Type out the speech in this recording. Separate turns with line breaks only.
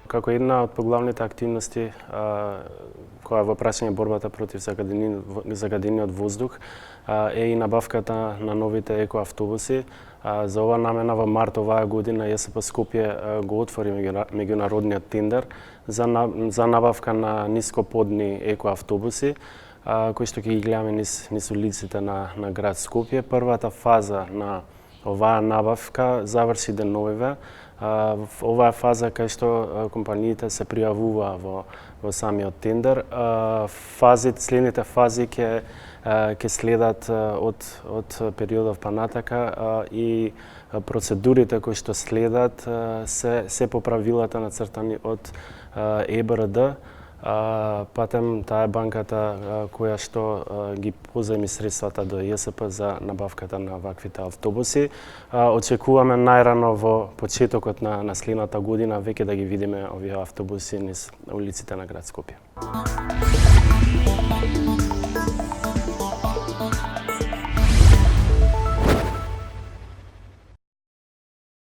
Како една од поглавните активности која во прашање борбата против загадениот воздух е и набавката на новите екоавтобуси. За ова намена во март оваа година ЈСП Скопје го отвори меѓународниот тендер за набавка на нископодни екоавтобуси кои што ќе ги гледаме низ улиците на град Скопје. Првата фаза на оваа набавка заврши деновиве. Оваа фаза кај што компаниите се пријавуваа во самиот тендер. Следните фази ќе следат од периодов понатака и процедурите кои што следат се по правилата нацртани од ЕБРД. Патем таа е банката која што ги позајми средствата до ЈСП за набавката на ваквите автобуси. Очекуваме најрано во почетокот на следната година веќе да ги видиме овие автобуси низ улиците на град Скопје.